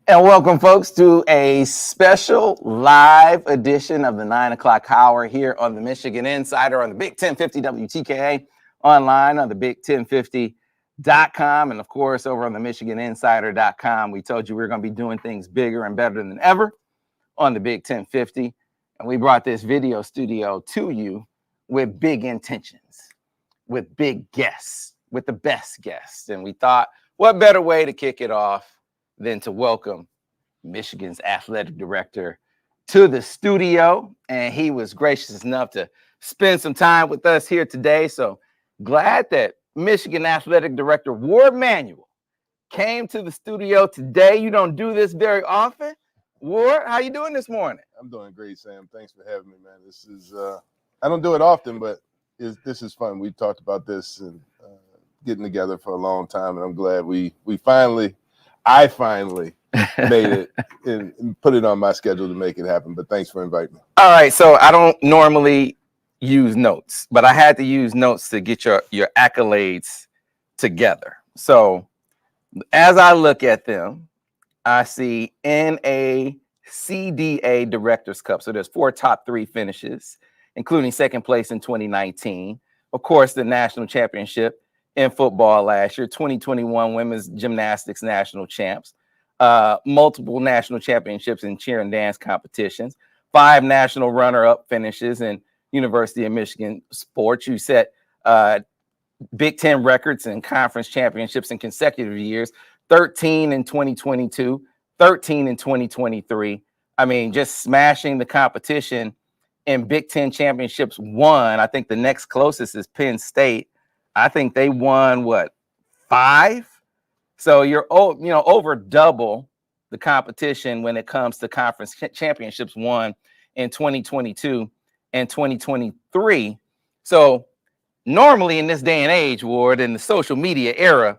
And welcome, folks, to a special live edition of the 9 o'clock hour here on the Michigan Insider on the Big 1050 WTKA, online on the Big1050.com, and of course, over on the MichiganInsider.com. We told you we were going to be doing things bigger and better than ever on the Big 1050. And we brought this video studio to you with big intentions, with big guests, with the best guests. And we thought, what better way to kick it off than to welcome Michigan's athletic director to the studio. And he was gracious enough to spend some time with us here today. So glad that Michigan athletic director Warde Manuel came to the studio today. You don't do this very often. Warde, how you doing this morning? I'm doing great, Sam. Thanks for having me, man. This is I don't do it often, but this is fun. We talked about this and getting together for a long time, and I'm glad I finally made it and put it on my schedule to make it happen. But thanks for inviting me. All right, so I don't normally use notes, but I had to use notes to get your accolades together. So as I look at them, I see NACDA Directors Cup. So there's 4 top 3 finishes, including second place in 2019. Of course, the national championship in football last year, 2021 women's gymnastics national champs, multiple national championships in cheer and dance competitions, 5 national runner-up finishes in University of Michigan sports. You set Big Ten records and conference championships in consecutive years, 13 in 2022, 13 in 2023. I mean, just smashing the competition in Big Ten championships. One, I think the next closest is Penn State. I think they won, 5? So you're over double the competition when it comes to conference championships won in 2022 and 2023. So normally in this day and age, Warde, in the social media era,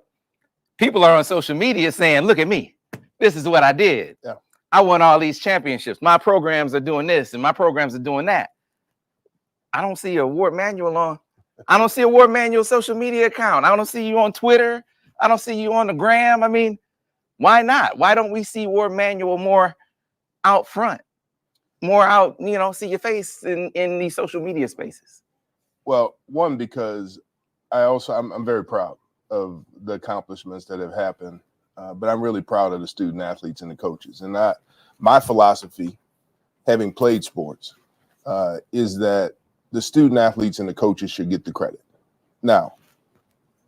people are on social media saying, look at me. This is what I did. Yeah. I won all these championships. My programs are doing this and my programs are doing that. I don't see a Warde Manuel on. I don't see a Warde Manuel social media account. I don't see you on Twitter. I don't see you on the gram. I mean, why not? Why don't we see Warde Manuel more out front, more out, see your face in these social media spaces? Well, one, because I'm very proud of the accomplishments that have happened, but I'm really proud of the student athletes and the coaches. And my philosophy, having played sports, is that the student athletes and the coaches should get the credit. Now,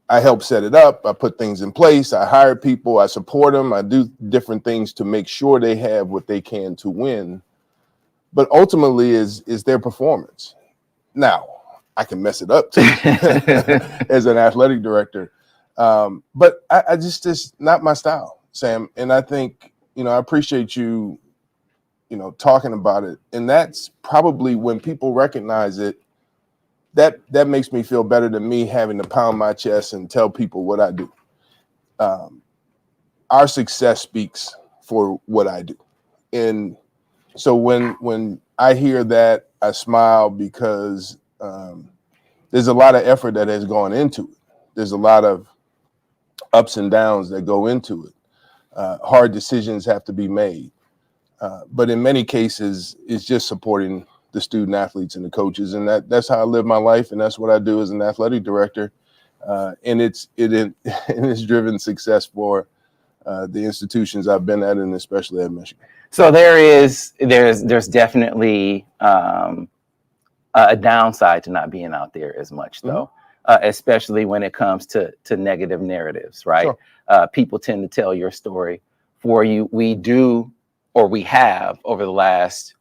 I help set it up. I put things in place. I hire people. I support them. I do different things to make sure they have what they can to win. But ultimately is their performance. Now, I can mess it up too as an athletic director. But I just not my style, Sam. And I think, I appreciate you, talking about it. And that's probably when people recognize it, that makes me feel better than me having to pound my chest and tell people what I do. Our success speaks for what I do. And so when I hear that, I smile because there's a lot of effort that has gone into it. There's a lot of ups and downs that go into it. Hard decisions have to be made. But in many cases, it's just supporting the student athletes and the coaches. And that's how I live my life. And that's what I do as an athletic director. And it's driven success for the institutions I've been at, and especially at Michigan. So there's definitely a downside to not being out there as much, though, especially when it comes to negative narratives, right? Sure. People tend to tell your story for you. We have over the last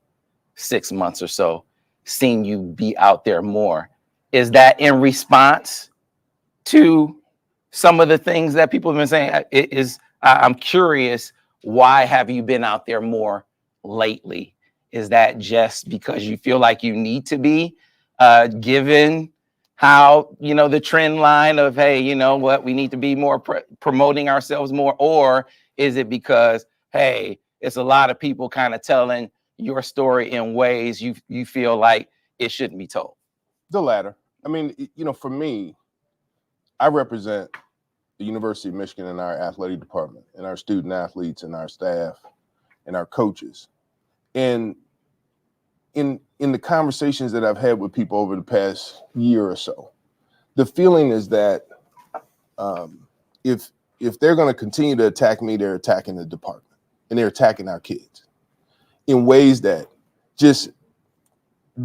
6 months or so seen you be out there more. Is that in response to some of the things that people have been saying? I'm curious, why have you been out there more lately? Is that just because you feel like you need to be, given how, the trend line of, hey, we need to be more promoting ourselves more? Or is it because, hey, it's a lot of people kind of telling your story in ways you feel like it shouldn't be told? The latter. I mean, for me, I represent the University of Michigan and our athletic department and our student athletes and our staff and our coaches. And in the conversations that I've had with people over the past year or so, the feeling is that if they're going to continue to attack me, they're attacking the department and they're attacking our kids in ways that just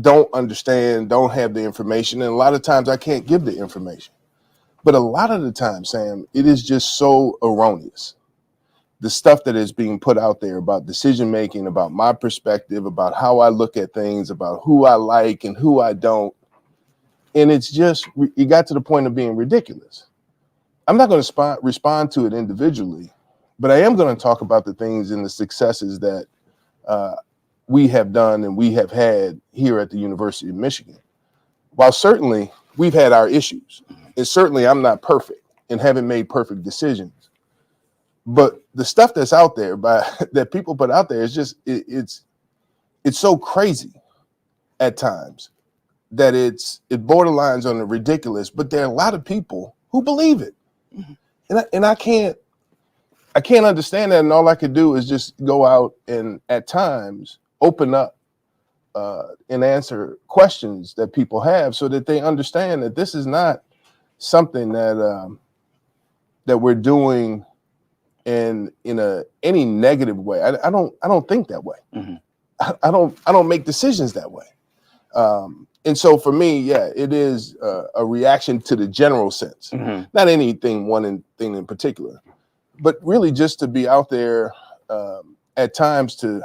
don't understand, don't have the information. And a lot of times I can't give the information. But a lot of the time, Sam, it is just so erroneous. The stuff that is being put out there about decision making, about my perspective, about how I look at things, about who I like and who I don't. And it's just, it got to the point of being ridiculous. I'm not going to respond to it individually, but I am going to talk about the things and the successes that we have done and we have had here at the University of Michigan. While certainly we've had our issues, and certainly I'm not perfect and haven't made perfect decisions, but the stuff that's out there that people put out there is just, it's so crazy at times that it borderlines on the ridiculous, but there are a lot of people who believe it. And I can't understand that. And all I could do is just go out and at times open up and answer questions that people have so that they understand that this is not something that that we're doing in any negative way. I don't think that way. Mm-hmm. I don't make decisions that way. And so for me, yeah, it is a reaction to the general sense, mm-hmm. not anything one thing in particular, but really just to be out there at times to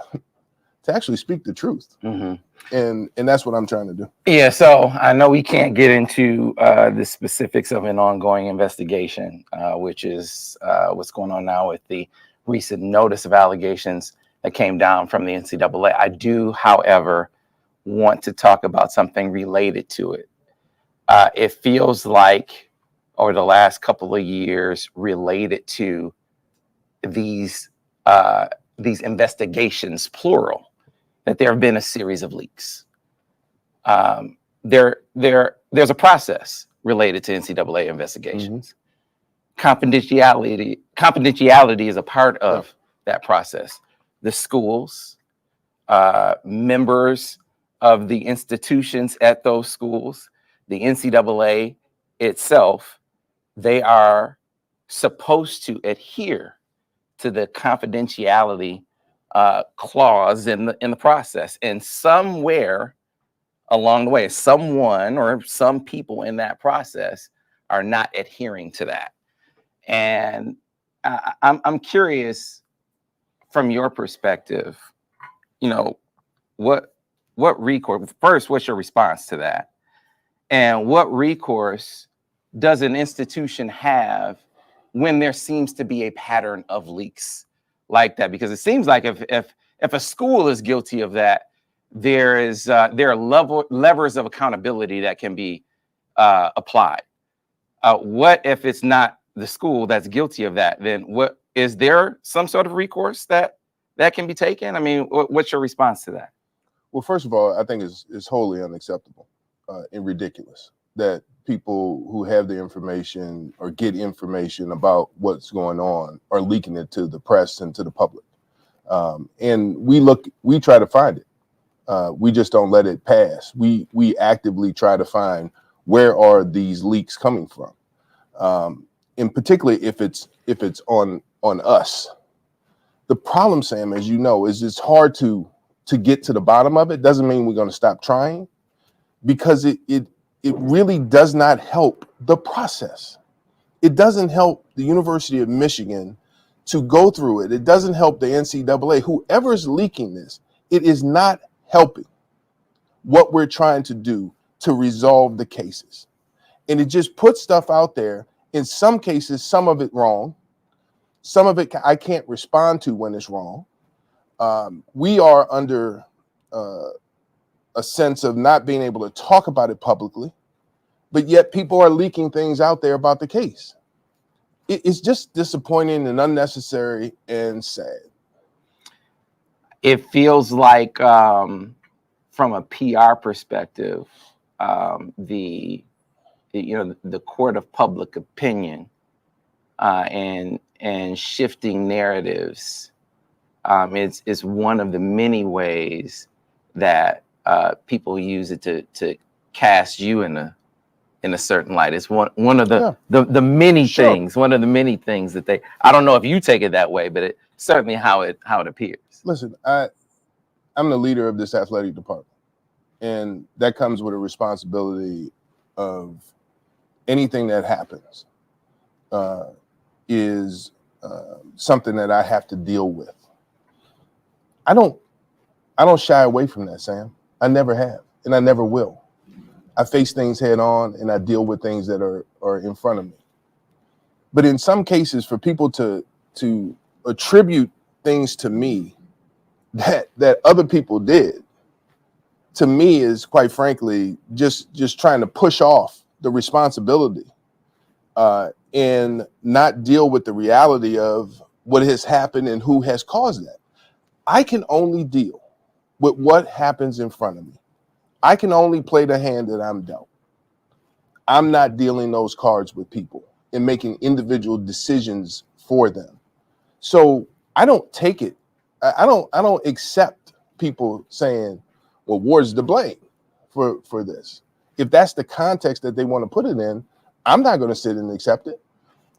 actually speak the truth. Mm-hmm. And that's what I'm trying to do. Yeah. So I know we can't get into the specifics of an ongoing investigation, which is what's going on now with the recent notice of allegations that came down from the NCAA. I do, however, want to talk about something related to it. It feels like over the last couple of years related to these investigations, plural, that there have been a series of leaks. There's a process related to NCAA investigations. Mm-hmm. Confidentiality is a part of that process. The schools, members of the institutions at those schools, the NCAA itself, they are supposed to adhere to the confidentiality clause in the process. And somewhere along the way, someone or some people in that process are not adhering to that. And I'm curious, from your perspective, what recourse, first, what's your response to that? And what recourse does an institution have when there seems to be a pattern of leaks like that? Because it seems like if a school is guilty of that, there are levers of accountability that can be applied. What if it's not the school that's guilty of that? Then what is there some sort of recourse that can be taken? I mean, what's your response to that? Well, first of all, I think it's wholly unacceptable and ridiculous that people who have the information or get information about what's going on are leaking it to the press and to the public. And we try to find it. We just don't let it pass. We actively try to find where are these leaks coming from. And particularly if it's on us. The problem, Sam, as you know, is it's hard to get to the bottom of it. Doesn't mean we're going to stop trying, because it really does not help the process. It doesn't help the University of Michigan to go through it. It doesn't help the NCAA. Whoever's leaking this, it is not helping what we're trying to do to resolve the cases. And it just puts stuff out there. In some cases, some of it wrong. Some of it I can't respond to when it's wrong. We are under a sense of not being able to talk about it publicly, but yet people are leaking things out there about the case. It's just disappointing and unnecessary and sad. It feels like, from a PR perspective, the court of public opinion and shifting narratives. It's one of the many ways that people use it to cast you in a certain light. It's one of the many things. One of the many things that they. I don't know if you take it that way, but it's certainly how it appears. Listen, I'm the leader of this athletic department, and that comes with a responsibility of anything that happens is something that I have to deal with. I don't shy away from that, Sam. I never have, and I never will. I face things head on, and I deal with things that are in front of me. But in some cases, for people to attribute things to me that other people did, to me is, quite frankly, just trying to push off the responsibility and not deal with the reality of what has happened and who has caused that. I can only deal with what happens in front of me. I can only play the hand that I'm dealt. I'm not dealing those cards with people and making individual decisions for them. So I don't take it. I don't accept people saying, well, Ward's to blame for this. If that's the context that they want to put it in, I'm not going to sit and accept it.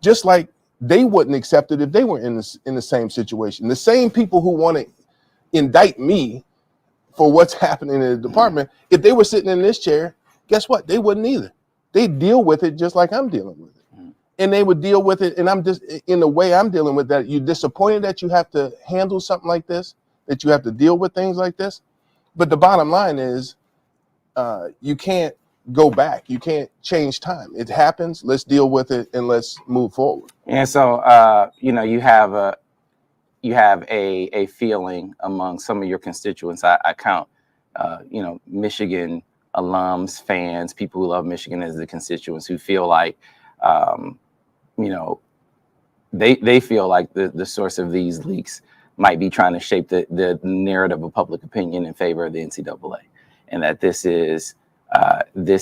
Just like they wouldn't accept it if they were in the same situation. The same people who want to indict me for what's happening in the department, if they were sitting in this chair, guess what? They wouldn't either. They deal with it just like I'm dealing with it. And they would deal with it. And I'm just, in the way I'm dealing with that, you're disappointed that you have to handle something like this, that you have to deal with things like this. But the bottom line is you can't go back. You can't change time. It happens. Let's deal with it and let's move forward. And so, you have a feeling among some of your constituents. I count, Michigan alums, fans, people who love Michigan as the constituents who feel like, they feel like the source of these leaks might be trying to shape the narrative of public opinion in favor of the NCAA, and that this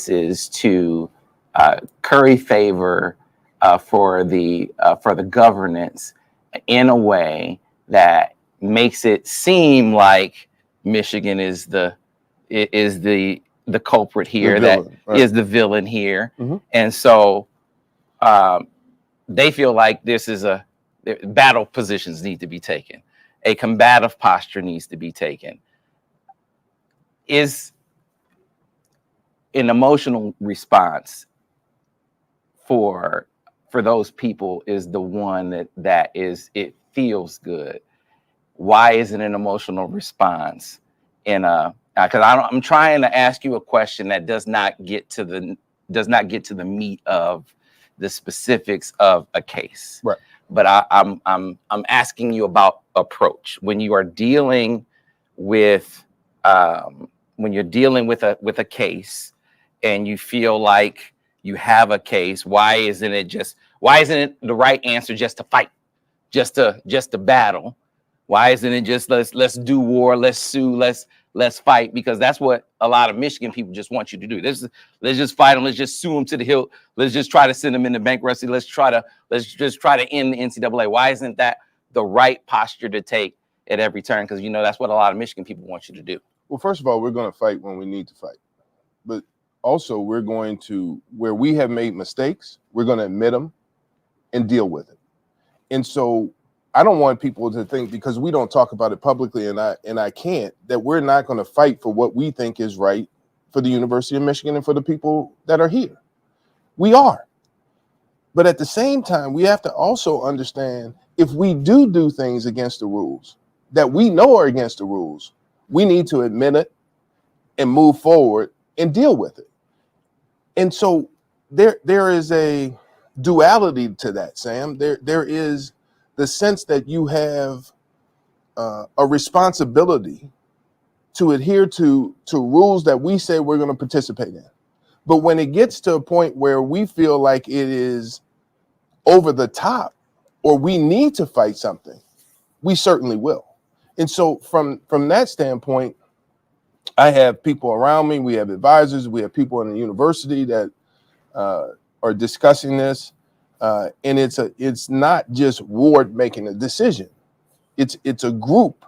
is to curry favor for the governance in a way that makes it seem like Michigan is the culprit here, is the villain here, and so they feel like this is battle positions need to be taken, a combative posture needs to be taken. Is an emotional response for those people is the one that is, it feels good. Why isn't an emotional response in because I'm trying to ask you a question that does not get to the meat of the specifics of a case, right? But I'm asking you about approach when you are dealing with a case and you feel like you have a case. Why isn't it the right answer just to fight, just to battle? Why isn't it just let's do war, let's sue, let's fight? Because that's what a lot of Michigan people just want you to do. Let's just fight them. Let's just sue them to the hilt. Let's just try to send them into bankruptcy. Let's just try to end the NCAA. Why isn't that the right posture to take at every turn? Because that's what a lot of Michigan people want you to do. Well, first of all, we're going to fight when we need to fight, but also we're going to, where we have made mistakes, we're going to admit them and deal with it. And so I don't want people to think, because we don't talk about it publicly and I can't, that we're not going to fight for what we think is right for the University of Michigan and for the people that are here. We are. But at the same time, we have to also understand, if we do things against the rules that we know are against the rules, we need to admit it and move forward and deal with it. And so there is a duality to that, Sam. There is the sense that you have a responsibility to adhere to rules that we say we're going to participate in. But when it gets to a point where we feel like it is over the top or we need to fight something, we certainly will. And so from that standpoint, I have people around me, we have advisors, we have people in the university that are discussing this. And it's not just Ward making a decision. It's a group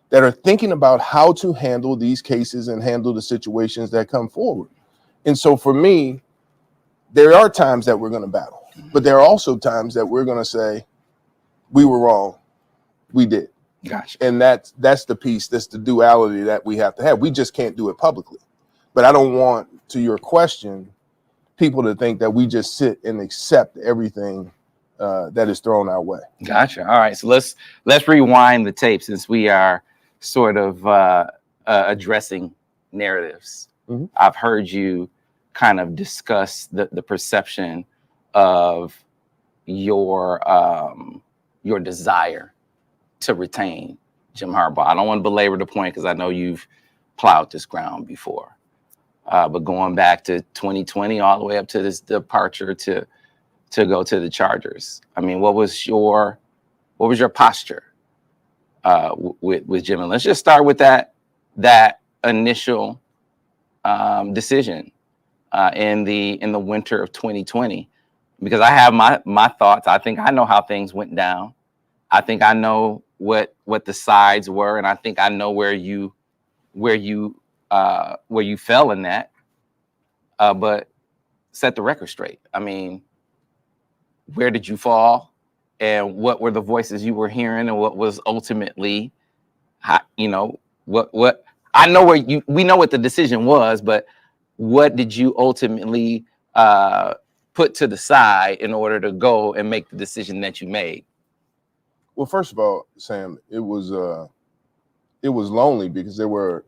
that are thinking about how to handle these cases and handle the situations that come forward. And so for me, there are times that we're going to battle, but there are also times that we're going to say, we were wrong. We did. Gotcha. And that's the piece, that's the duality that we have to have. We just can't do it publicly. But I don't want, to your question, people to think that we just sit and accept everything that is thrown our way. Gotcha. All right. So let's rewind the tape, since we are sort of addressing narratives. Mm-hmm. I've heard you kind of discuss the perception of your desire to retain Jim Harbaugh. I don't want to belabor the point because I know you've plowed this ground before. But going back to 2020 all the way up to this departure to go to the Chargers, I mean, what was your posture with Jim? And let's just start with that initial decision in the winter of 2020, because I have my thoughts. I think I know how things went down. I think I know what the sides were, and I think I know where you fell in that. But set the record straight. I mean, where did you fall, and what were the voices you were hearing, and what was ultimately, what I know we know what the decision was, but what did you ultimately put to the side in order to go and make the decision that you made? Well, first of all, Sam, it was lonely because there weren't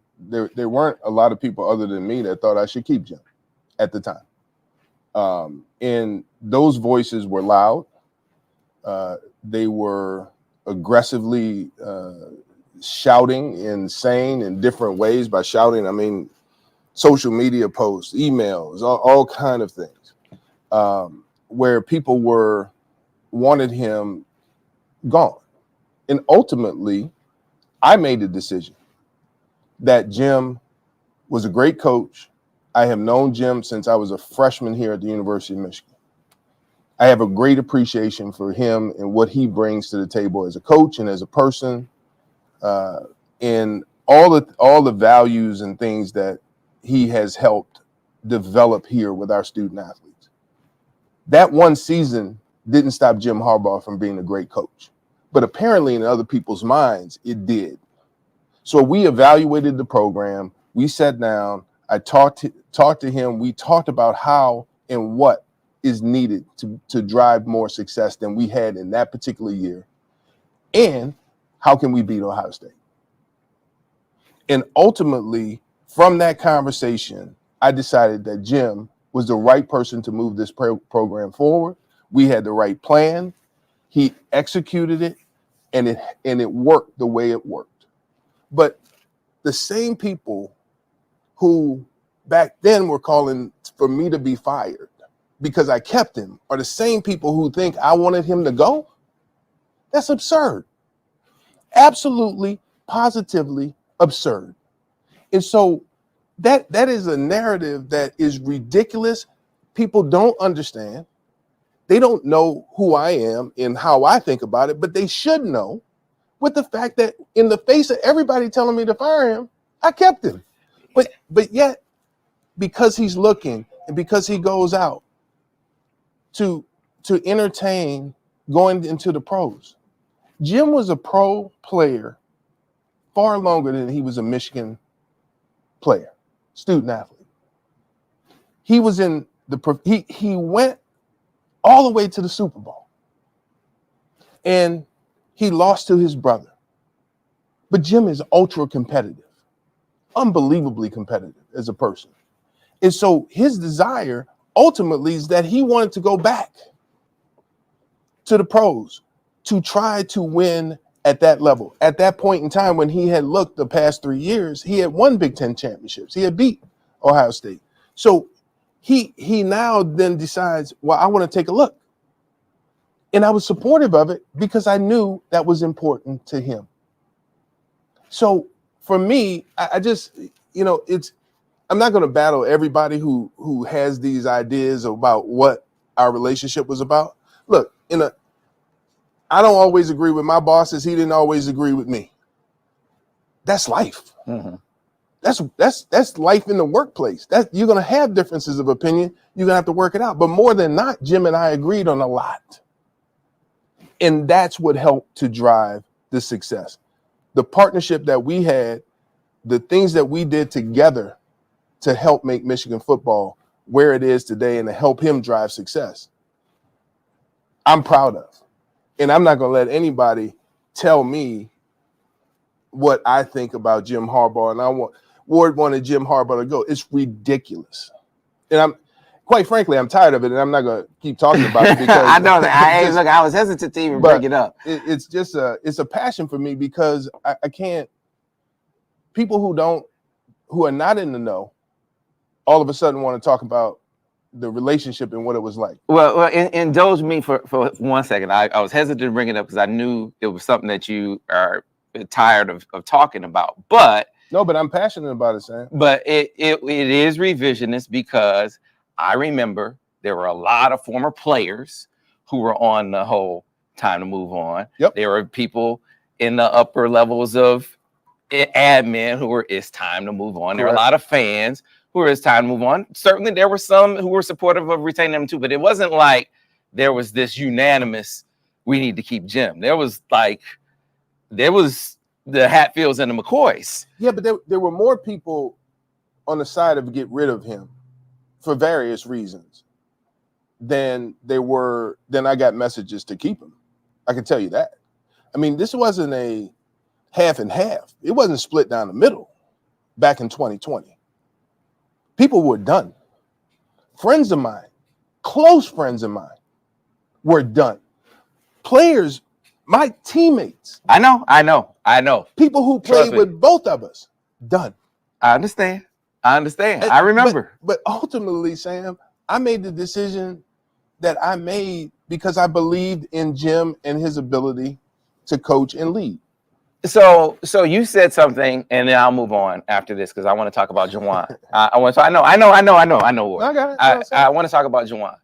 a lot of people other than me that thought I should keep Jim at the time. And those voices were loud. They were aggressively shouting and saying in different ways. By shouting, I mean social media posts, emails, all kind of things, where people wanted him gone. And ultimately, I made the decision that Jim was a great coach. I have known Jim since I was a freshman here at the University of Michigan. I have a great appreciation for him and what he brings to the table as a coach and as a person, and all the values and things that he has helped develop here with our student athletes. That one season didn't stop Jim Harbaugh from being a great coach, but apparently in other people's minds, it did. So we evaluated the program. We sat down. I talked to him. We talked about how and what is needed to drive more success than we had in that particular year, and how can we beat Ohio State. And ultimately, from that conversation, I decided that Jim was the right person to move this program forward. We had the right plan. He executed it, and it worked the way it worked. But the same people who back then were calling for me to be fired because I kept him are the same people who think I wanted him to go. That's absurd. Absolutely, positively absurd. And so that is a narrative that is ridiculous. People don't understand. They don't know who I am and how I think about it, but they should know, with the fact that in the face of everybody telling me to fire him, I kept him. But yet, because he's looking and because he goes out to entertain going into the pros. Jim was a pro player far longer than he was a Michigan player, student athlete. He was in he went all the way to the Super Bowl, and he lost to his brother. But Jim is ultra competitive, unbelievably competitive as a person. And so his desire ultimately is that he wanted to go back to the pros to try to win at that level. At that point in time, when he had looked the past 3 years, he had won Big Ten championships. He had beat Ohio State. So he now then decides, well, I want to take a look. And I was supportive of it because I knew that was important to him. So for me, I just, I'm not going to battle everybody who has these ideas about what our relationship was about. look, I don't always agree with my bosses. He didn't always agree with me. That's life. Mm-hmm. That's life in the workplace. You're going to have differences of opinion. You're going to have to work it out. But more than not, Jim and I agreed on a lot. And that's what helped to drive the success. The partnership that we had, the things that we did together to help make Michigan football where it is today and to help him drive success, I'm proud of. And I'm not going to let anybody tell me what I think about Jim Harbaugh. And Ward wanted Jim Harbaugh to go. It's ridiculous. And quite frankly, I'm tired of it, and I'm not going to keep talking about it because I know that. Look, I was hesitant to even bring it up. It's just it's a passion for me because I can't. People who are not in the know, all of a sudden want to talk about the relationship and what it was like. Well, indulge me for 1 second. I was hesitant to bring it up because I knew it was something that you are tired of talking about. But I'm passionate about it, Sam. But it is revisionist because I remember there were a lot of former players who were on the whole time to move on. Yep. There were people in the upper levels of admin who were, it's time to move on. Correct. There were a lot of fans who were, it's time to move on. Certainly there were some who were supportive of retaining them too, but it wasn't like there was this unanimous, we need to keep Jim. There was the Hatfields and the McCoys. Yeah, but there were more people on the side of get rid of him for various reasons than I got messages to keep him. I can tell you that. I mean, this wasn't a half and half. It wasn't split down the middle back in 2020. People were done. Friends of mine, close friends of mine, were done. Players, my teammates. I know. People who played with both of us, done. I understand. I remember. But ultimately, Sam, I made the decision that I made because I believed in Jim and his ability to coach and lead. So you said something, and then I'll move on after this because I want to talk about Juwan. I want to. I know. I got it. I want to talk about Juwan.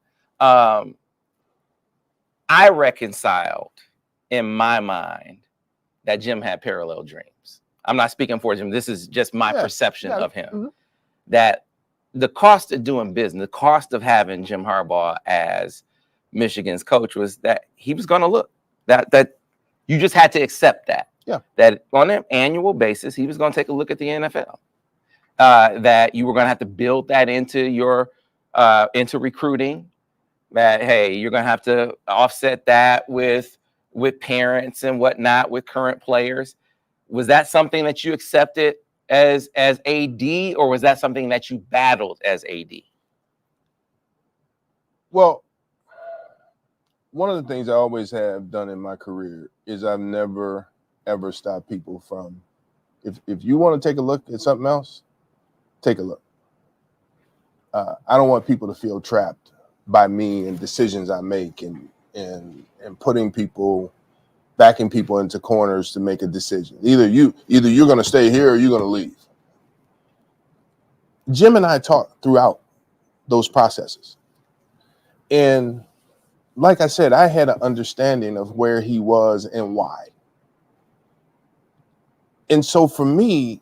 I reconciled in my mind that Jim had parallel dreams. I'm not speaking for Jim. This is just my perception of him. Mm-hmm. That the cost of doing business, the cost of having Jim Harbaugh as Michigan's coach was that he was going to look that you just had to accept that. Yeah. That on an annual basis, he was going to take a look at the NFL. That you were going to have to build that into your into recruiting. That hey, you're going to have to offset that with parents and whatnot, with current players. Was that something that you accepted as AD, or was that something that you battled as AD? Well, one of the things I always have done in my career is I've never ever stopped people from, if you want to take a look at something else, take a look. I don't want people to feel trapped by me and decisions I make and backing people into corners to make a decision. Either you're going to stay here or you're going to leave. Jim and I talked throughout those processes. And like I said, I had an understanding of where he was and why. And so for me,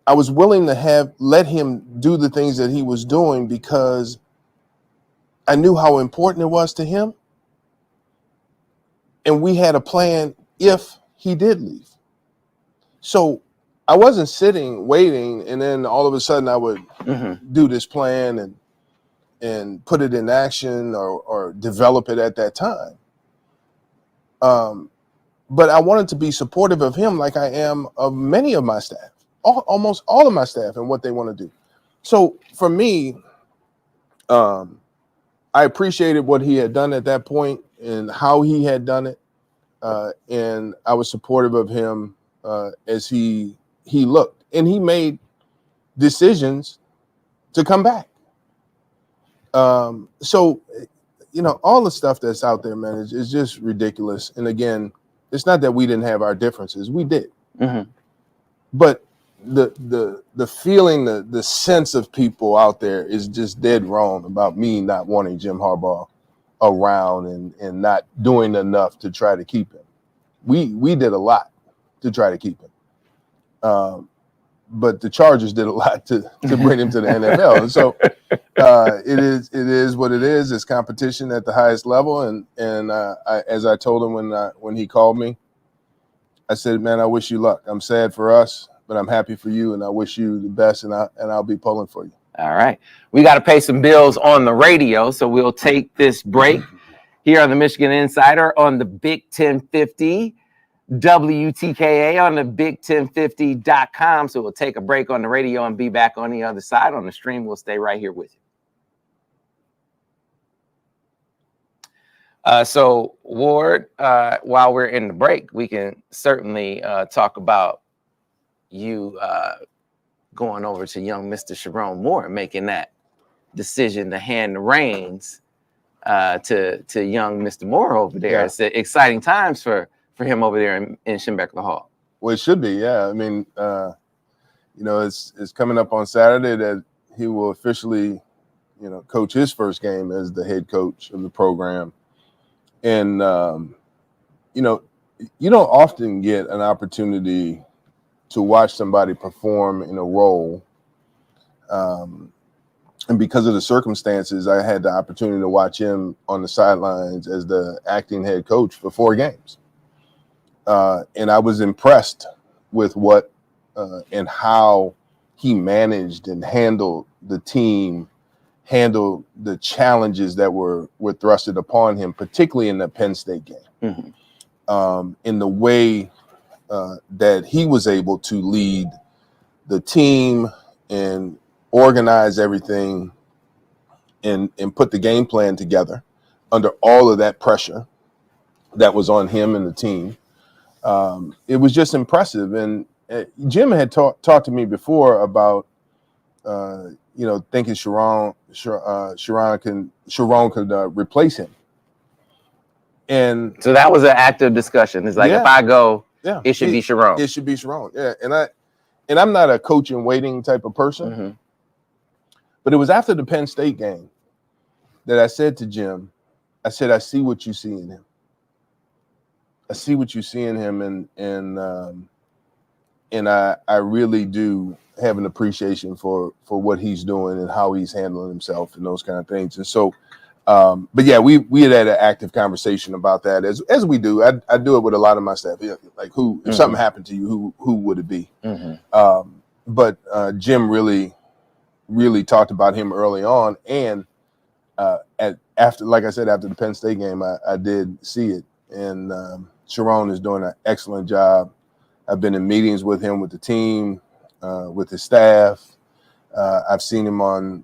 I was willing to let him do the things that he was doing because I knew how important it was to him. And we had a plan if he did leave. So I wasn't sitting, waiting, and then all of a sudden I would do this plan and put it in action or develop it at that time. But I wanted to be supportive of him like I am of many of my staff, almost all of my staff and what they want to do. So for me, I appreciated what he had done at that point and how he had done it. And I was supportive of him as he looked. And he made decisions to come back. So, all the stuff that's out there, man, is just ridiculous. And again, it's not that we didn't have our differences. We did. Mm-hmm. But the feeling, the sense of people out there is just dead wrong about me not wanting Jim Harbaugh around and not doing enough to try to keep him. We did a lot to try to keep him. But the Chargers did a lot to bring him to the NFL. And so it is what it is. It's competition at the highest level. And as I told him when he called me, I said, man, I wish you luck. I'm sad for us, but I'm happy for you, and I wish you the best, and I'll be pulling for you. All right. We got to pay some bills on the radio, so we'll take this break here on the Michigan Insider on the Big 1050, WTKA on the Big1050.com. So we'll take a break on the radio and be back on the other side. On the stream, we'll stay right here with you. So, Ward, while we're in the break, we can certainly talk about you going over to young Mr. Sherrone Moore, making that decision to hand the reins to young Mr. Moore over there. Yeah. It's exciting times for him over there in Schembechler Hall. Well, it should be, yeah. I mean, it's coming up on Saturday that he will officially, coach his first game as the head coach of the program. And, you don't often get an opportunity to watch somebody perform in a role. And because of the circumstances, I had the opportunity to watch him on the sidelines as the acting head coach for 4 games. And I was impressed with what and how he managed and handled the team, handled the challenges that were thrusted upon him, particularly in the Penn State game. Mm-hmm. In the way that he was able to lead the team and organize everything and put the game plan together under all of that pressure that was on him and the team. It was just impressive. And Jim had talked to me before about, thinking Sherrone could replace him. And so that was an active discussion. It's like, if I go, it should be Sherrone. It should be Sherrone. Yeah. And I'm not a coach in waiting type of person. Mm-hmm. But it was after the Penn State game that I said to Jim, I said, I see what you see in him. I see what you see in him, and I really do have an appreciation for what he's doing and how he's handling himself and those kind of things. And so, but yeah, we had an active conversation about that as we do. I do it with a lot of my staff. Like, who, if something happened to you, who would it be? Mm-hmm. But Jim really talked about him early on, and after the Penn State game, I did see it, and Sherrone is doing an excellent job. I've been in meetings with him, with the team, with his staff. I've seen him on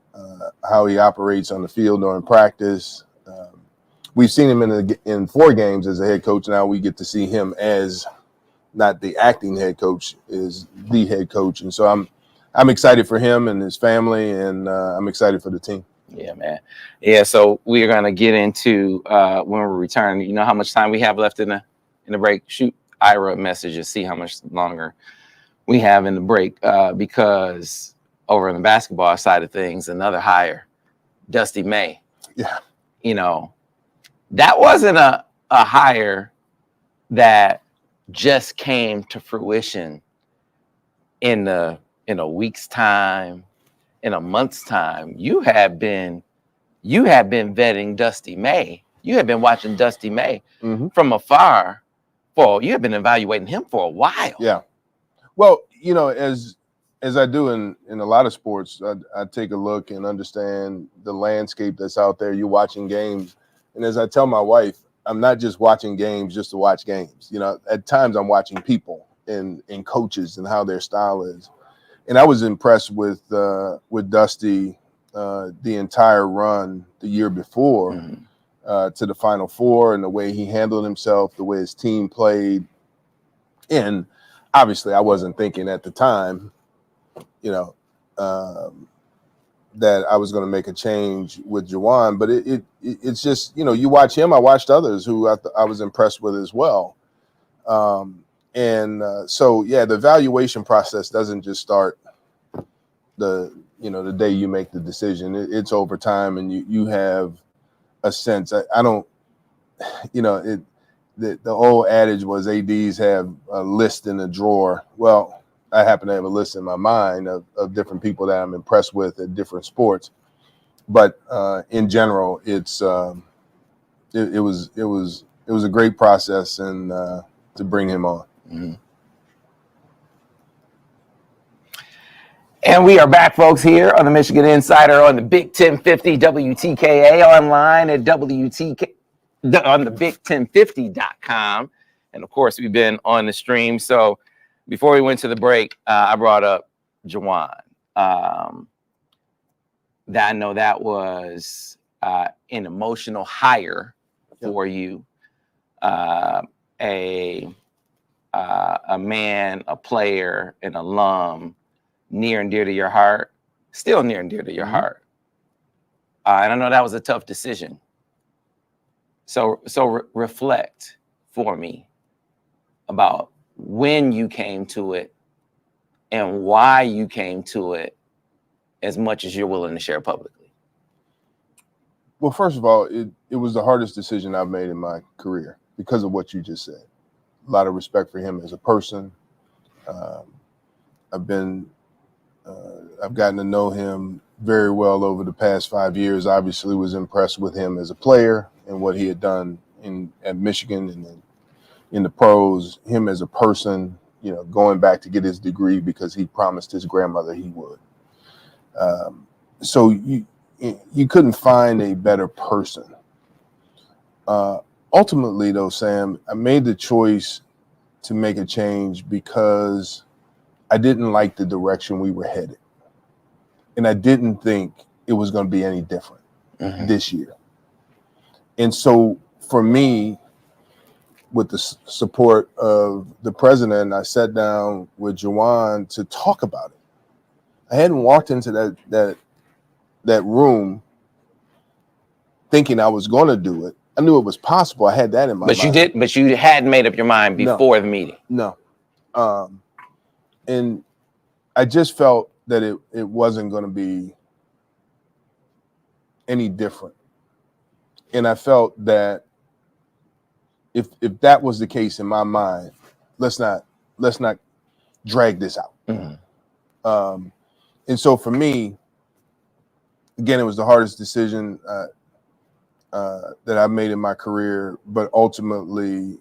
how he operates on the field during practice. We've seen him in 4 games as a head coach. Now we get to see him as not the acting head coach, is the head coach, and so I'm excited for him and his family, and I'm excited for the team. Yeah, man. Yeah, so we're gonna get into when we return. You know how much time we have left in the break? Shoot Ira a message and see how much longer we have in the break, because over in the basketball side of things, another hire, Dusty May. Yeah. That wasn't a hire that just came to fruition in a week's time, in a month's time. You have been vetting Dusty May. You have been watching Dusty May from afar. You have been evaluating him for a while. Yeah. Well, as I do in a lot of sports, I take a look and understand the landscape that's out there. You're watching games. And as I tell my wife, I'm not just watching games just to watch games. At times I'm watching people and coaches and how their style is. And I was impressed with Dusty the entire run the year before to the Final Four, and the way he handled himself, the way his team played. And obviously I wasn't thinking at the time, that I was going to make a change with Juwan, but it's just, you watch him. I watched others who I was impressed with as well. So the evaluation process doesn't just start the day you make the decision. It's over time, and you have a sense. I don't, the old adage was ADs have a list in a drawer. Well, I happen to have a list in my mind of different people that I'm impressed with at different sports. But in general, it was a great process, and to bring him on. Mm-hmm. And we are back, folks, here on the Michigan Insider on the Big 1050 WTKA, online at on the big1050.com. And of course, we've been on the stream. So before we went to the break, I brought up Juwan. That I know that was an emotional hire for you. A man, a player, an alum, near and dear to your heart, still near and dear to your heart. And I know that was a tough decision. So reflect for me about when you came to it and why you came to it, as much as you're willing to share publicly. Well, first of all, it was the hardest decision I've made in my career because of what you just said. A lot of respect for him as a person. I've gotten to know him very well over the past 5 years. Obviously was impressed with him as a player and what he had done at Michigan and in the pros, him as a person, going back to get his degree because he promised his grandmother he would. So you couldn't find a better person. Ultimately, though, Sam, I made the choice to make a change because I didn't like the direction we were headed. And I didn't think it was going to be any different this year. And so for me, with the support of the president, I sat down with Juwan to talk about it. I hadn't walked into that room thinking I was going to do it. I knew it was possible. I had that in my mind. But you hadn't made up your mind before the meeting. No. And I just felt that it wasn't going to be any different. And I felt that if that was the case in my mind, let's not drag this out. And so for me, again, it was the hardest decision that I've made in my career, but ultimately,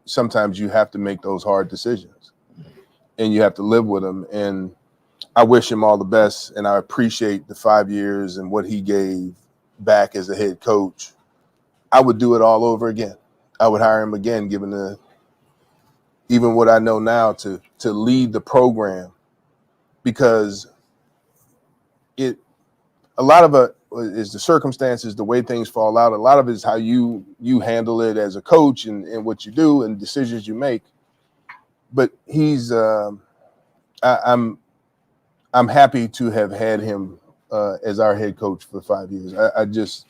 sometimes you have to make those hard decisions and you have to live with them. And I wish him all the best, and I appreciate the 5 years and what he gave back as a head coach. I would do it all over again. I would hire him again, given even what I know now to lead the program, because a lot of it is the circumstances, the way things fall out. A lot of it is how you handle it as a coach and what you do and decisions you make. But he's I'm happy to have had him as our head coach for 5 years.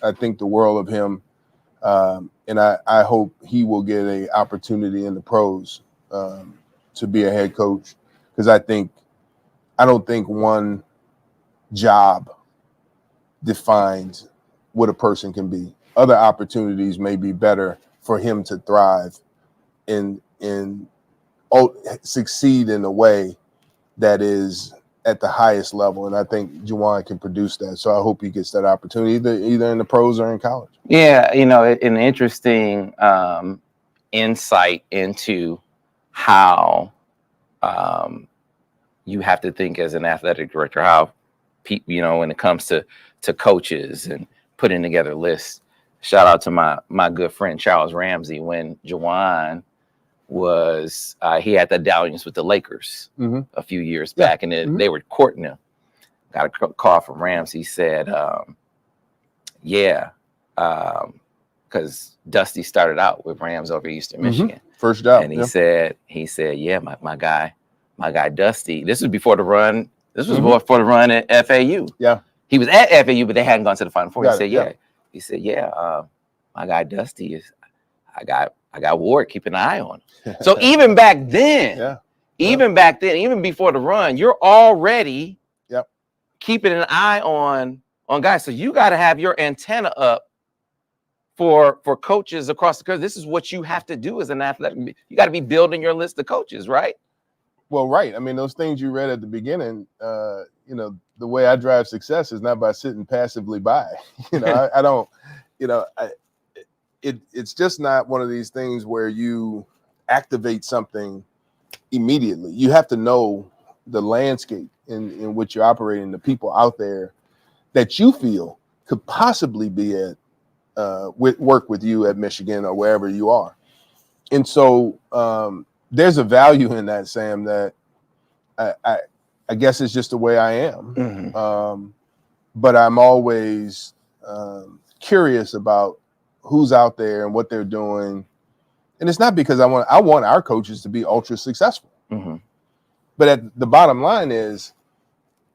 I think the world of him, and I hope he will get an opportunity in the pros to be a head coach, because I don't think one job defines what a person can be. Other opportunities may be better for him to thrive and succeed in a way that is at the highest level. And I think Juwan can produce that. So I hope he gets that opportunity either in the pros or in college. Yeah, an interesting insight into how you have to think as an athletic director, how people, when it comes to coaches and putting together lists. Shout out to my good friend Charles Ramsey. When Juwan was he had the dalliance with the Lakers a few years back, and they were courting him. Got a call from Ramsey. He said, because Dusty started out with Rams over Eastern Michigan, first job, and he said, yeah, my guy Dusty. This was before the run. This was before the run at FAU. Yeah, he was at FAU, but they hadn't gone to the Final Four. He said, my guy Dusty is. I got Ward keeping an eye on him. So even back then, even before the run, you're already keeping an eye on guys. So you got to have your antenna up for coaches across the country. This is what you have to do as an athlete. You got to be building your list of coaches, right? Well, right. I mean, those things you read at the beginning, you know, the way I drive success is not by sitting passively by. You know, I don't, you know, it's just not one of these things where you activate something immediately. You have to know the landscape in which you're operating, the people out there that you feel could possibly be at work with you at Michigan or wherever you are. And so there's a value in that, Sam, that I guess it's just the way I am. Mm-hmm. But I'm always curious about who's out there and what they're doing. And it's not because I want our coaches to be ultra successful. Mm-hmm. But at the bottom line is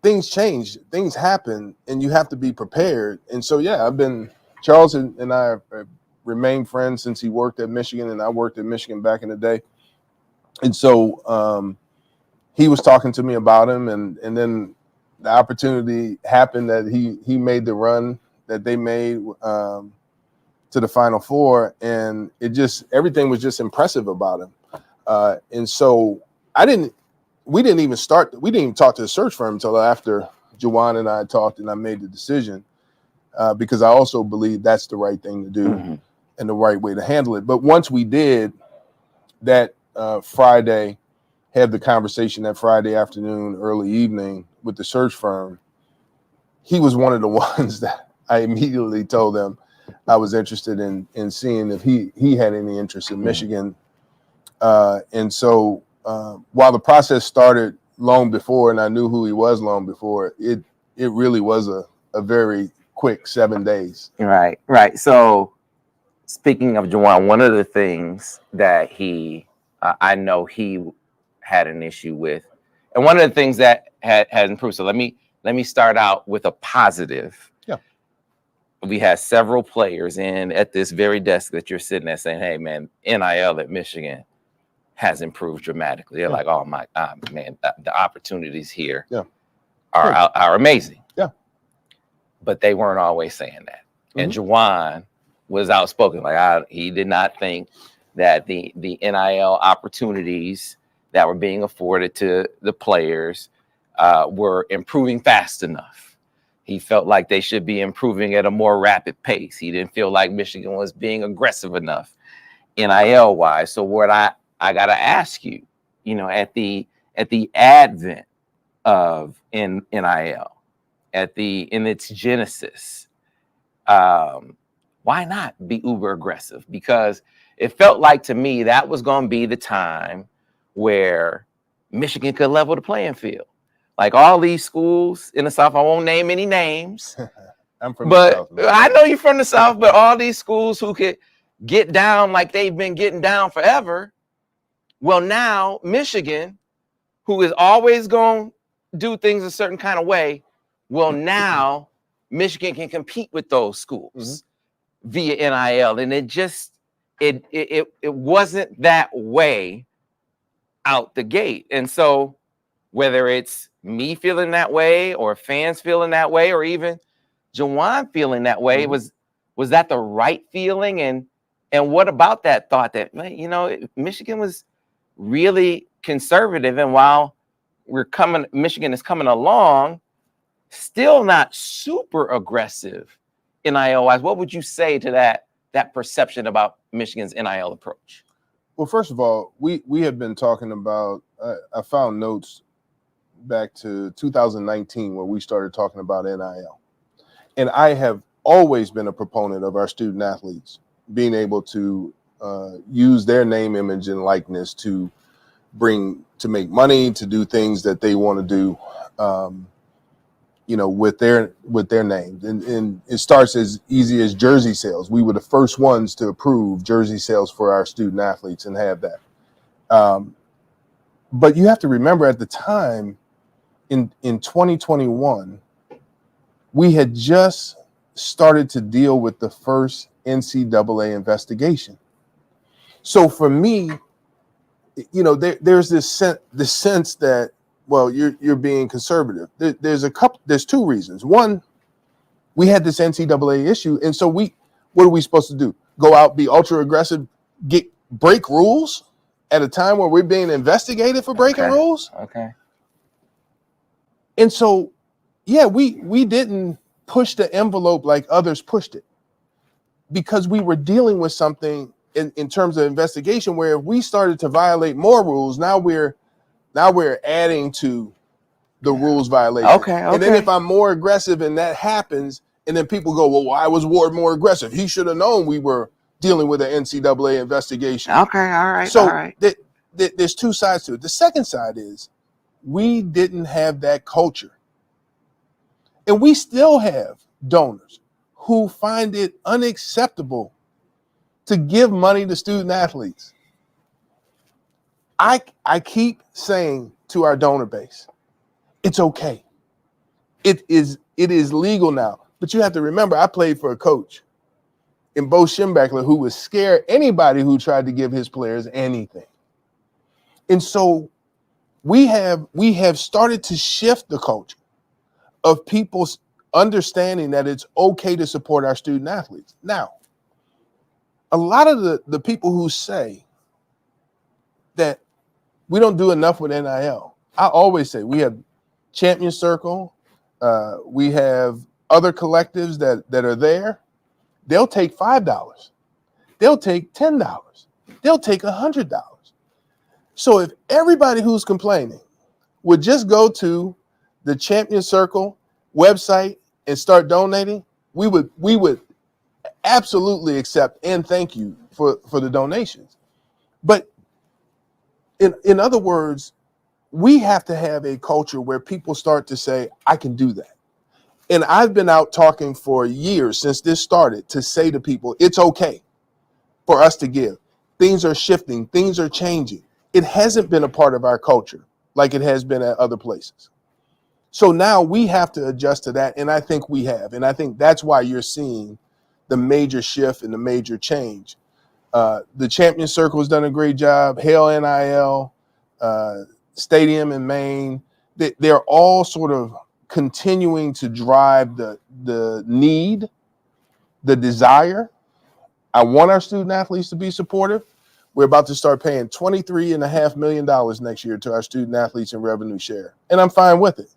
things change, things happen, and you have to be prepared. And so, yeah, Charles and I have remained friends since he worked at Michigan, and I worked at Michigan back in the day. And so he was talking to me about him, and then the opportunity happened that he made the run that they made to the Final Four, and everything was just impressive about him. And so we didn't even talk to the search firm until after Juwan and I talked, and I made the decision because I also believe that's the right thing to do Mm-hmm. and the right way to handle it. But once we did that Friday, had the conversation that Friday afternoon, early evening with the search firm, he was one of the ones that I immediately told them I was interested in seeing if he had any interest in Michigan. And so while the process started long before, and I knew who he was long before, it really was a very quick 7 days. Right. So speaking of Juwan, one of the things that I know he had an issue with, and one of the things that has improved. So let me start out with a positive. Yeah. We had several players at this very desk that you're sitting at saying, hey man, NIL at Michigan has improved dramatically. They're like, oh my God, man, the opportunities here are amazing. Yeah. But they weren't always saying that. Mm-hmm. And Juwan was outspoken. Like he did not think that the NIL opportunities that were being afforded to the players were improving fast enough. He felt like they should be improving at a more rapid pace. He didn't feel like Michigan was being aggressive enough NIL wise. So what I got to ask you, you know, at the advent of NIL, in its genesis, why not be uber aggressive? Because it felt like to me that was going to be the time where Michigan could level the playing field. Like all these schools in the South, I won't name any names. I'm from the South. I know you're from the South, but all these schools who could get down like they've been getting down forever. Well, now Michigan, who is always going to do things a certain kind of way, well, now Michigan can compete with those schools via NIL. And it wasn't that way out the gate. And so whether it's me feeling that way or fans feeling that way or even Juwan feeling that way, was that the right feeling? And what about that thought that, you know, Michigan was really conservative, and while Michigan is coming along, still not super aggressive NIL wise. What would you say to that perception about Michigan's NIL approach? Well, first of all, we have been talking about, I found notes back to 2019 where we started talking about NIL. And I have always been a proponent of our student athletes being able to use their name, image, and likeness to make money, to do things that they want to do, you know, with their names. And it starts as easy as jersey sales. We were the first ones to approve jersey sales for our student athletes and have that. But you have to remember at the time, in 2021, we had just started to deal with the first NCAA investigation. So for me, you know, there's this sense that, well, you're being conservative. There's two reasons. One, we had this NCAA issue, and so we What are we supposed to do? Go out, be ultra aggressive, break rules at a time where we're being investigated for breaking rules? Okay. And so, yeah, we didn't push the envelope like others pushed it, because we were dealing with something in terms of investigation where if we started to violate more rules, now we're adding to the rules violation. Okay. And then if I'm more aggressive and that happens, and then people go, well, why was Ward more aggressive? He should have known we were dealing with an NCAA investigation. Okay. All right. So all right. There's two sides to it. The second side is we didn't have that culture. And we still have donors who find it unacceptable to give money to student athletes. I keep saying to our donor base, it's okay. It is legal now. But you have to remember, I played for a coach in Bo Schembechler who would scare anybody who tried to give his players anything. And so we have started to shift the culture of people's understanding that it's okay to support our student athletes. Now, a lot of the people who say that we don't do enough with NIL, I always say we have Champion Circle, we have other collectives that are there. They'll take $5, they'll take $10, they'll take $100. So if everybody who's complaining would just go to the Champion Circle website and start donating, we would absolutely accept and thank you for the donations. But in other words, we have to have a culture where people start to say, I can do that. And I've been out talking for years since this started to say to people, it's okay for us to give. Things are shifting, things are changing. It hasn't been a part of our culture like it has been at other places. So now we have to adjust to that, and I think we have. And I think that's why you're seeing the major shift and the major change. The Champion Circle has done a great job. Hail NIL, Stadium in Maine, they're all sort of continuing to drive the need, the desire. I want our student athletes to be supportive. We're about to start paying $23.5 million next year to our student athletes in revenue share, and I'm fine with it.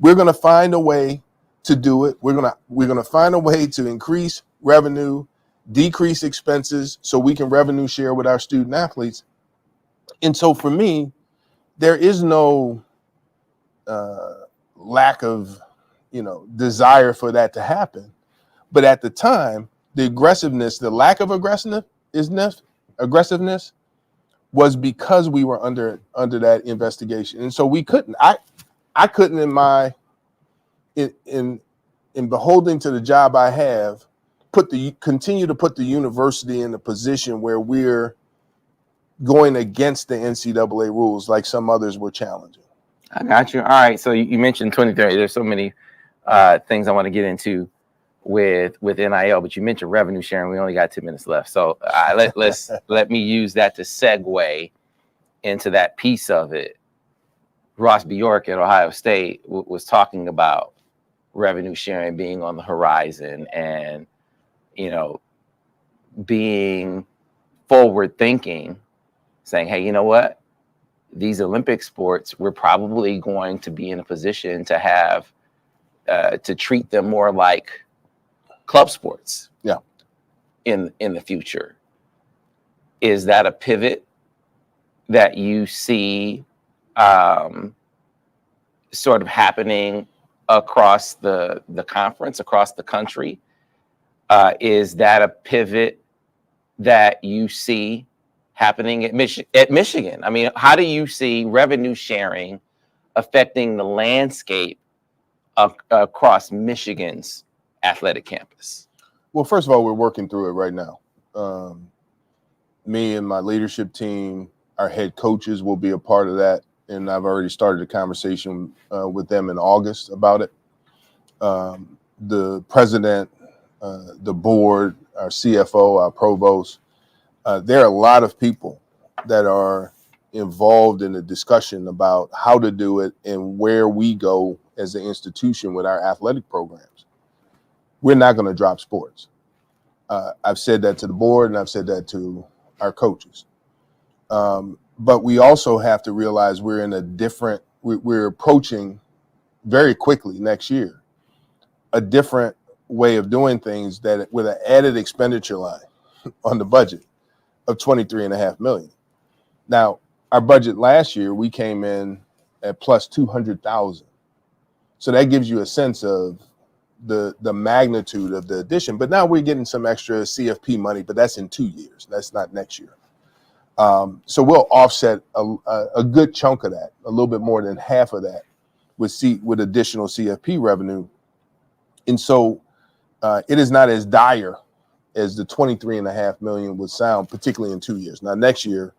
We're going to find a way to do it. We're going to find a way to increase revenue, decrease expenses, so we can revenue share with our student athletes. And so for me, there is no lack of, desire for that to happen. But at the time, the aggressiveness, the lack of aggressiveness was because we were under that investigation. And so we couldn't. I couldn't in beholding to the job I have, continue to put the university in a position where we're going against the NCAA rules like some others were challenging. I got you. All right. So you mentioned 2030. There's so many things I want to get into with NIL, but you mentioned revenue sharing. We only got 2 minutes left. So let me use that to segue into that piece of it. Ross Bjork at Ohio State was talking about revenue sharing being on the horizon and, being forward thinking, saying, hey, you know what? These Olympic sports, we're probably going to be in a position to have to treat them more like club sports. Yeah. In the future. Is that a pivot that you see sort of happening across the conference, across the country? Is that a pivot that you see happening at Michigan? I mean, how do you see revenue sharing affecting the landscape across Michigan's athletic campus? Well, first of all, we're working through it right now. Me and my leadership team, our head coaches will be a part of that. And I've already started a conversation with them in August about it. The president, the board, our CFO, our provost, there are a lot of people that are involved in the discussion about how to do it and where we go as an institution with our athletic programs. We're not going to drop sports. I've said that to the board, and I've said that to our coaches. But we also have to realize we're in a different, we're approaching very quickly next year, a different way of doing things that with an added expenditure line on the budget of $23.5 million. Now, our budget last year, we came in at plus 200,000. So that gives you a sense of the magnitude of the addition. But now we're getting some extra CFP money, but that's in 2 years. That's not next year. So we'll offset a good chunk of that, a little bit more than half of that with additional CFP revenue. And so it is not as dire as the $23.5 million would sound, particularly in 2 years. Now, next year,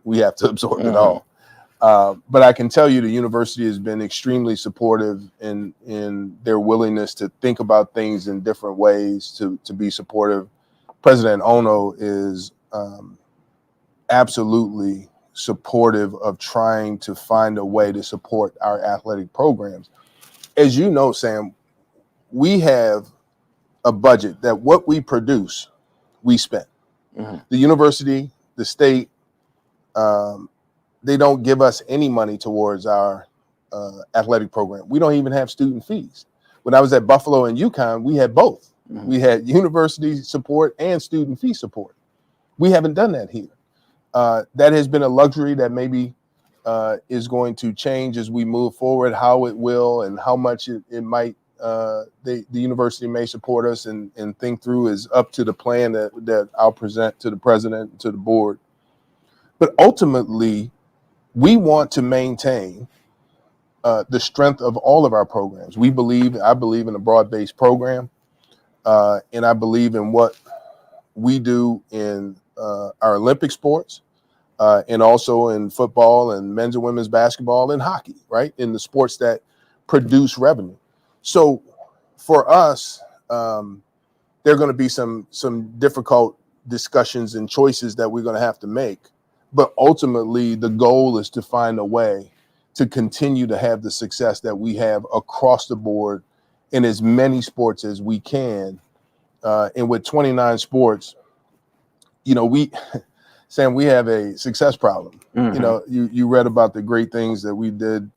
we have to absorb it all. But I can tell you the university has been extremely supportive in their willingness to think about things in different ways, to be supportive. President Ono is absolutely supportive of trying to find a way to support our athletic programs. As you know, Sam, we have a budget that what we produce, we spend. The university, the state, they don't give us any money towards our athletic program. We don't even have student fees. When I was at Buffalo and UConn, we had both. We had university support and student fee support. We haven't done that here. That has been a luxury that maybe is going to change as we move forward. How it will and how much it might, the university may support us and think through is up to the plan that I'll present to the president and to the board. But ultimately, we want to maintain the strength of all of our programs. I believe in a broad-based program, and I believe in what we do in our Olympic sports, and also in football and men's and women's basketball and hockey, right? In the sports that produce revenue. So for us, there are going to be some difficult discussions and choices that we're going to have to make. But ultimately, the goal is to find a way to continue to have the success that we have across the board in as many sports as we can. And with 29 sports, Sam, we have a success problem. You read about the great things that we did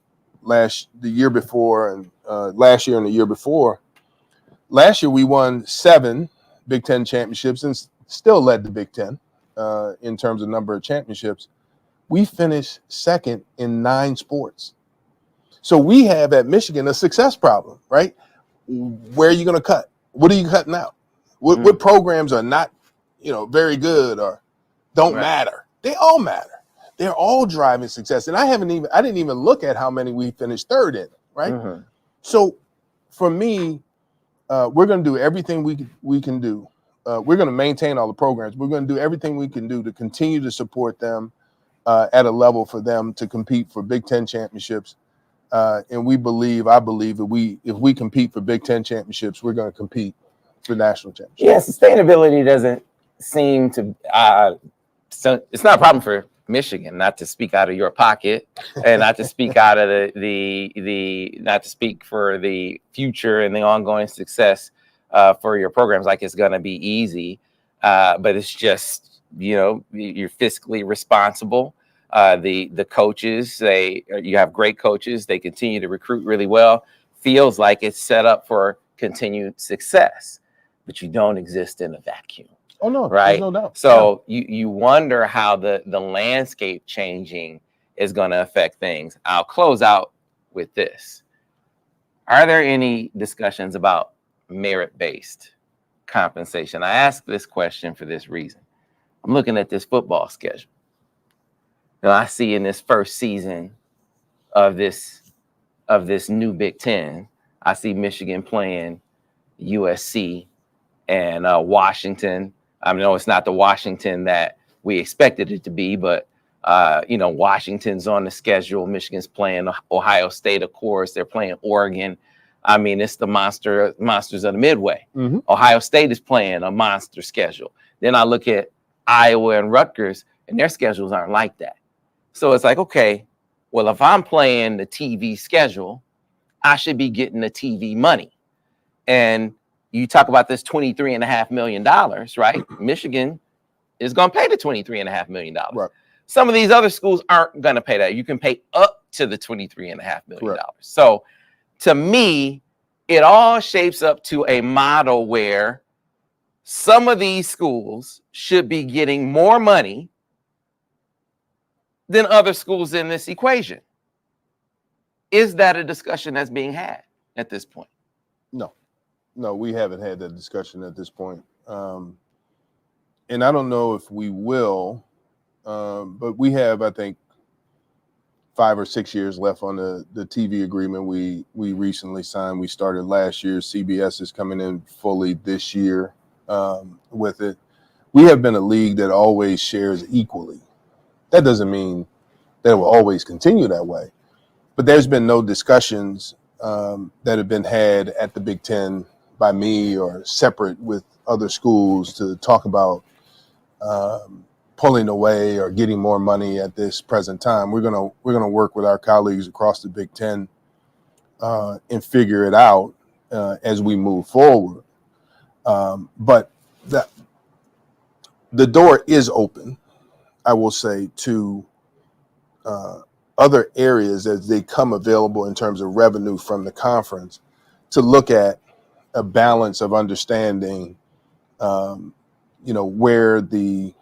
last year and the year before. Last year, we won 7 Big Ten championships and still led the Big Ten. In terms of number of championships, we finished second in 9 sports. So we have at Michigan a success problem, right? Where are you going to cut? What are you cutting out? What programs are not, very good or don't matter? They all matter. They're all driving success. And I didn't even look at how many we finished third in, right? So for me, we're going to do everything we can do. We're going to maintain all the programs. We're going to do everything we can do to continue to support them at a level for them to compete for Big Ten championships. And I believe that if we compete for Big Ten championships, we're going to compete for national championships. Yeah, sustainability doesn't seem to. So it's not a problem for Michigan, not to speak out of your pocket, and not to speak out of not to speak for the future and the ongoing success. For your programs, like it's going to be easy, but it's just, you're fiscally responsible. The coaches, you have great coaches. They continue to recruit really well. Feels like it's set up for continued success, but you don't exist in a vacuum. Oh, no, right? There's no doubt. So you wonder how the landscape changing is going to affect things. I'll close out with this. Are there any discussions about merit-based compensation? I ask this question for this reason. I'm looking at this football schedule. I see in this first season of this new Big Ten, I see Michigan playing USC and Washington. I know it's not the Washington that we expected it to be, but Washington's on the schedule. Michigan's playing Ohio State, of course. They're playing Oregon. I mean, it's the monsters of the Midway. Ohio State is playing a monster schedule. Then I look at Iowa and Rutgers, and their schedules aren't like that. So it's like, okay, well, if I'm playing the TV schedule, I should be getting the TV money. And you talk about this $23.5 million, right? Michigan is going to pay the $23.5 million. Right. Some of these other schools aren't going to pay that. You can pay up to the $23.5 million. Correct. So to me, it all shapes up to a model where some of these schools should be getting more money than other schools in this equation. Is that a discussion that's being had at this point? No, we haven't had that discussion at this point. And I don't know if we will, but we have, I think, 5 or 6 years left on the TV agreement we recently signed. We started last year. CBS is coming in fully this year with it. We have been a league that always shares equally. That doesn't mean that it will always continue that way. But there's been no discussions that have been had at the Big Ten by me or separate with other schools to talk about pulling away or getting more money at this present time. We're gonna work with our colleagues across the Big Ten and figure it out as we move forward. But the door is open, I will say, to other areas as they come available in terms of revenue from the conference to look at a balance of understanding, where the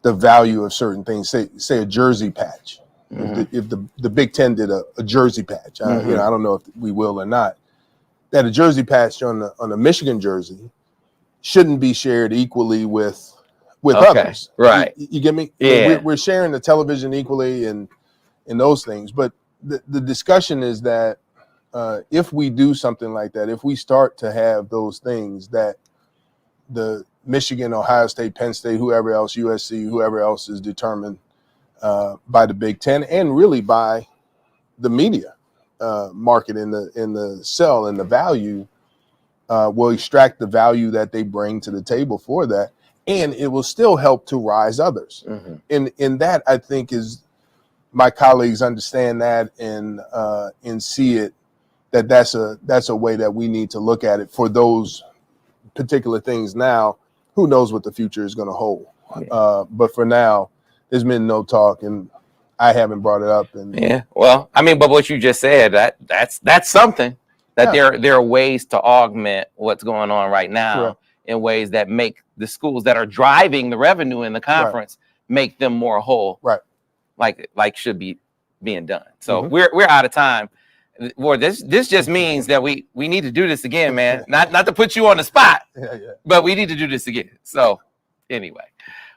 value of certain things, say a jersey patch. Mm-hmm. If the Big Ten did a jersey patch, I don't know if we will or not, that a jersey patch on a Michigan jersey shouldn't be shared equally with others. Right. You get me? Yeah. We're sharing the television equally and those things. But the discussion is that if we do something like that, if we start to have those things that the Michigan, Ohio State, Penn State, whoever else, USC, whoever else is determined by the Big Ten and really by the media market in the sell and the value, will extract the value that they bring to the table for that. And it will still help to rise others. Mm-hmm. And that, I think, is my colleagues understand that and see it, that's a way that we need to look at it for those particular things. Now, who knows what the future is going to hold? Yeah. But for now, there's been no talk, and I haven't brought it up. And yeah, well, I mean, but what you just said, that's something that there are ways to augment what's going on right now. Correct. In ways that make the schools that are driving the revenue in the conference make them more whole, right? Like should be being done. So we're out of time. Well, this just means that we need to do this again, man. Not to put you on the spot, but we need to do this again. So anyway,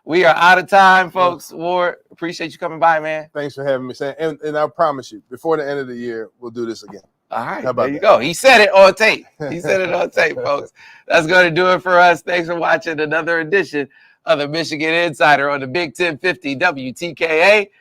we are out of time, folks. Ward, appreciate you coming by, man. Thanks for having me, Sam. And I promise you, before the end of the year, we'll do this again. All right, there you go. He said it on tape. Folks. That's going to do it for us. Thanks for watching another edition of the Michigan Insider on the Big 1050 WTKA.